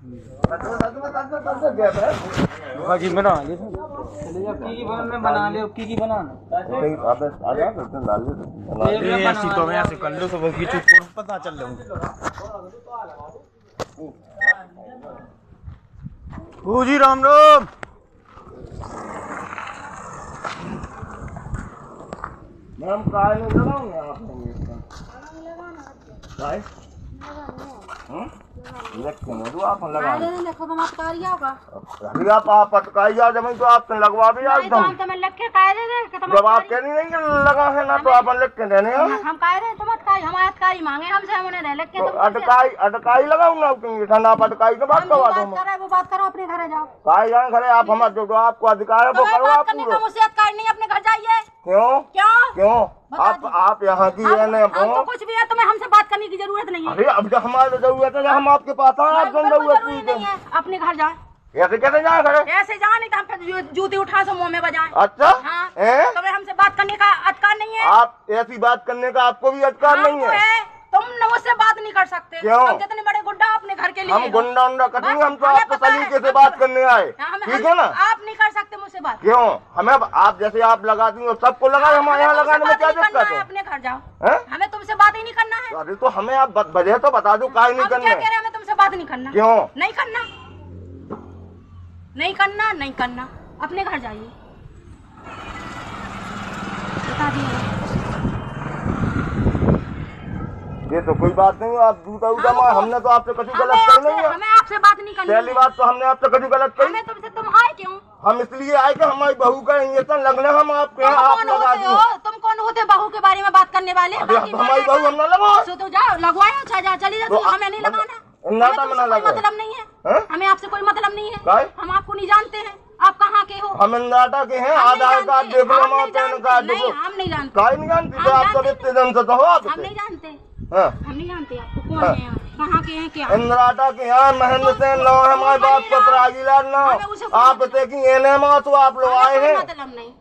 की बना ले बना ले की बनाना ऐसी तो मैं ऐसे कर लो तो की चुप पता चल रहा हूँ जी। राम राम। मैम काय नहीं लगाऊंगे आपने आप लगा देखो तुम आप होगा अभी आप पटकाई जा जमीन तो आपने लगवा भी आज तो हम तुम्हें लिख के कह दे जब आप कहनी नहीं लगा है ना तो आप लिख के देने हम कह रहे तुम अटकाई हमारे अटकाई मांगे हमसे हमने लिख के अटकाई लगाऊंगा ठंडा पटकाई की बात करवा दूँ वो बात करो अपने घर जाओ काय जाए घरे आप हमारे जो आपको अधिकार है वो करो आप मुझसे अटकाई नहीं अपने घर जाइए क्यों क्यों क्यों आप यहाँ की तो कुछ भी है तुम्हें हमसे बात करने की जरूरत नहीं है। अरे अब जब हमारी जरूरत है हम आपके पास आए आप जरूरत नहीं है अपने घर जाए ऐसे कैसे जाए घरे ऐसे जाए नहीं तो हम फिर जूती उठा से मुंह में बजाएं। अच्छा हाँ, तुम्हें हमसे बात करने का अधिकार नहीं है। आप ऐसी बात करने का आपको भी अधिकार नहीं है। तुम मुझसे बात नहीं कर सकते। क्यों? तुम जितने बड़े गुंडा अपने घर के लिए हम गुंडा उंडा करेंगे हम तो आपको तरीके से बात करने आए ठीक है ना। आप नहीं कर सकते मुझसे बात। क्यों हमें आप जैसे आप लगा देंगे सबको लगाए हमारे यहाँ लगाने में क्या दिक्कत है। अपने घर जाओ हमें तुमसे बात ही नहीं करना है। अरे तो हमें आप वजह तो बता दो काय नहीं करना। क्या कह रहे हैं हमें तुमसे बात नहीं करना। क्यों नहीं करना नहीं करना नहीं करना अपने घर जाइए बता दिए। ये तो कोई बात नहीं आप जूता उता मार हमने तो आपसे कभी गलत कर नहीं है। हमें आपसे बात नहीं करनी। पहली बात तो हमने आपसे कभी गलत करी। हमें तुमसे तुम आए क्यों। हम इसलिए आए कि हमारी बहू का इंजेक्शन लगने हम आपके आप लगा दिए। तुम कौन होते बहू के बारे में बात करने वाले। हमारी बहू हम न लगाओ तो जाओ लगवाओ अच्छा चली जाओ हमें नहीं लगाना। मतलब नहीं है हमें आपसे कोई मतलब नहीं है। हम आपको नहीं जानते हैं आप कहाँ के हो। हम नाटा के हैं आधार कार्ड देख लो पैन कार्ड देखो। हम नहीं जानते काय नहीं जानते आप सब इतने दिन से तो हो आप हम नहीं जानते हम नहीं जानते आपको कौन है कहाँ के हैं क्या। इंद्राटा के यहाँ महेंद्र सेन नाम है हमारे बाप का राजीलाल नाम आप देखिए तो आप लोग आए हैं मतलब नहीं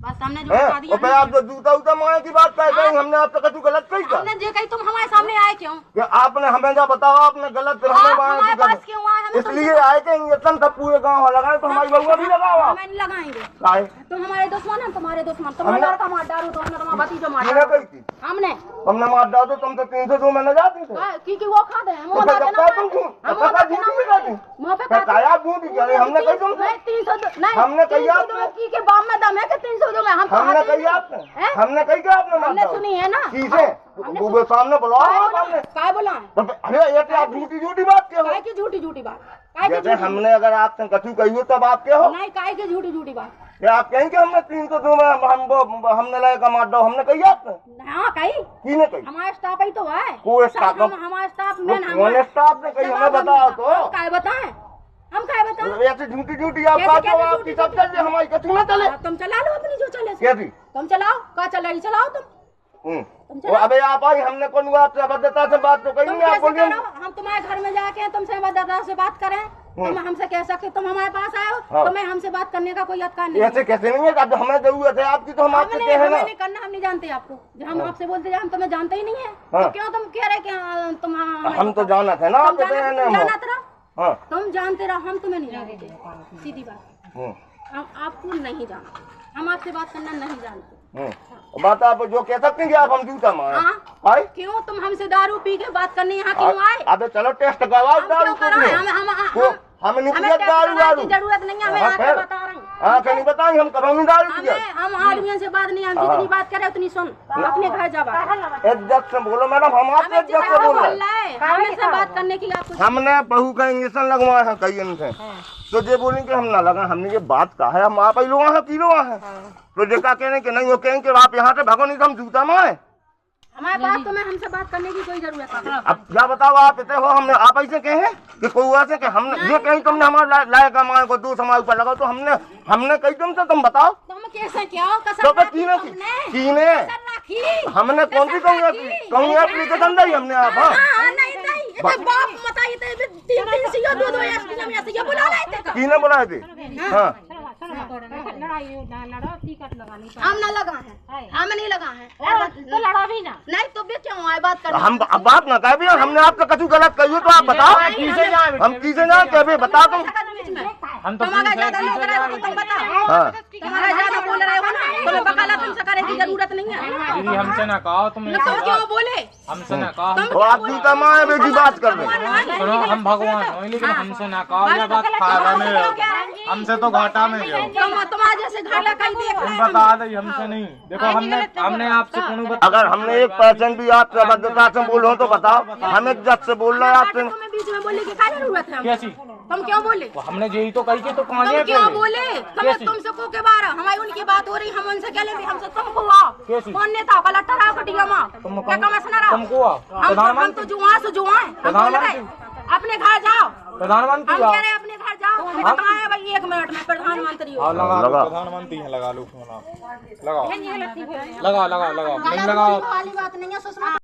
बस हमने जो बता दिया। आप जो जूता उता मारे की बात कर रहे हमने आपसे कभी गलत कही था। हमने जो कही तुम हमारे सामने आए क्यों। आपने हमें जो बताओ आपने गलत इसलिए आए थे इंजेक्शन सब पूरे गाँव लगाए तो हमारी बउआ भी लगाओ आप नहीं लगाएंगे। तुम हमारे दुश्मन है तुम्हारे दुश्मन तुम्हारे लड़का मार डालो तो हमने तुम्हारा भतीजा मार हमने मार डालो तुम तो 302 में न जाती थे क्योंकि वो खाते हैं हमने कही तुम हमने कही के बाप में दम है कि 302 में हम हमने कही आपने हमने कही क्या आपने सुनी है ना किसे सामने बुलाओ क्या बुलाए। अरे ये आप झूठी बात क्या हो की झूठी बात जैसे हमने अगर आपसे कछु कही हो तब आप क्या हो नहीं काय की झूठी बात क्या आप कहें कि हमने 302 में हमने लगा मार दो हमने कही आपने हाँ कही किने कही हमारा स्टाफ ही तो है कोई स्टाफ हमारा स्टाफ स्टाफ ने कही हमें बताओ तो क्या बताएं हम क्या बताएं ऐसे झूठी आप बात हो आपकी सब चल हमारी कछु न चले तुम चला लो अपनी जो चले कैसी तुम चलाओ क्या चल रही चलाओ तुम अबे आप आई हमने कौन आपसे अभद्रता से बात तो कही नहीं आप बोलिए हम तुम्हारे घर में जाके तुमसे अभद्रता से बात करें तुम हमसे कह सकते तुम हमारे पास आए हो तुम्हें हमसे बात करने का कोई अधिकार नहीं। ऐसे कैसे नहीं है हमें जरूरत है आपकी तो हम आपसे कह रहे हैं नहीं करना हम नहीं जानते आपको हम आपसे बोलते हम तुम्हें जानते ही नहीं है तो क्यों तुम कह रहे कि तुम हम तो जाना थे ना आप तुम जानते रहो हम तुम्हें नहीं जानते सीधी बात हम आपको नहीं जानते हम आपसे बात करना नहीं जानते। बात आप जो कह सकते हैं कि आप हम जूता मारे क्यों तुम हमसे दारू पी के बात करने यहाँ क्यों आए। अबे चलो टेस्ट करवाओ दारू हम नहीं पिया दारू जरूरत नहीं है हमें बता रहे हैं नहीं बताएंगे हम कभी नहीं दारू पिया हम आदमियों से बात नहीं हम जितनी बात करें उतनी सुन अपने घर जा इज्जत से बोलो मैडम हम आपसे इज्जत से बोल रहे हैं हमसे बात करने की आपको हमने बहू का इंजेक्शन लगवाया है कई इनसे तो ये बोलेंगे हम ना लगा हमने ये बात कहा है हम आप ही लोग हैं की लोग हैं तो देखा कहने के नहीं वो कहेंगे आप यहाँ से भगो नहीं तो हम जूता मारे हमारे बात तो में हमसे बात करने की कोई जरूरत नहीं। अब क्या बताओ आप इतने हो हमने आप ऐसे कहे कि कोई ऐसे कि हमने ये कहीं तुमने हमारे लायक हमारे को 2 हमारे ऊपर लगाओ तो हमने कही तुमसे तुम बताओ तुम कैसे क्या तो कीने हमने कौन सी कहूँगा एप्लीकेशन दी हमने आप कीने बुलाए थे हाँ लड़ो टिकट लगा नहीं हम ना लगा है, हम नहीं लगा है तो लड़ो भी ना नहीं तो भी क्यों आए बात करने हम अब बात ना कह भी हमने आपसे कछु गलत कही हो तो आप बताओ। हम किसे जाए क्या भी बताओ तुम। हम तो तुम्हारा ज्यादा लोग रहे हो तो तुम बताओ, हाँ तुम्हारा ज्यादा बोल रहे हो ना, तुम्हें बकाला तुमसे करने की जरूरत नहीं है। दीदी हमसे ना कहो तुम, तुम क्यों बोले? हमसे ना कहो। तो आप जूता माए बेटी बात कर रहे सुनो हम भगवान हो लेकिन हमसे ना कहो, ये बात फायदा में हो, हमसे तो घाटा में हो। तुम्हारे जैसे घाटा कहीं देख तुम बता दे हमसे नहीं, देखो हमने आपसे कौन बता। अगर हमने 1% भी आपसे अभद्रता से बोलो तो बताओ, हम इज्जत से बोल रहे हैं आपसे। तुम्हें बीच में बोलने की क्या जरूरत है? कैसी तुम क्यों बोले? तो हमने यही तो कही के तो कहाँ तुम गए क्यों थे? बोले? तुमसे को के बार हमारी उनकी बात हो रही, हम उनसे क्या ले, हमसे तुमको आओ कैसी? कौन नेता कलेक्टर आओ कटिया मां क्या कमिश्नर आओ तुमको हम तो जुआ से जुआ हैं, हम बोल रहे अपने घर जाओ, प्रधानमंत्री हम कह रहे अपने घर जाओ। बताए भाई 1 मिनट में प्रधानमंत्री हो। लगा प्रधानमंत्री है, लगा लो फोन आप, लगाओ लगा नहीं लगाओ वाली बात नहीं है सुषमा।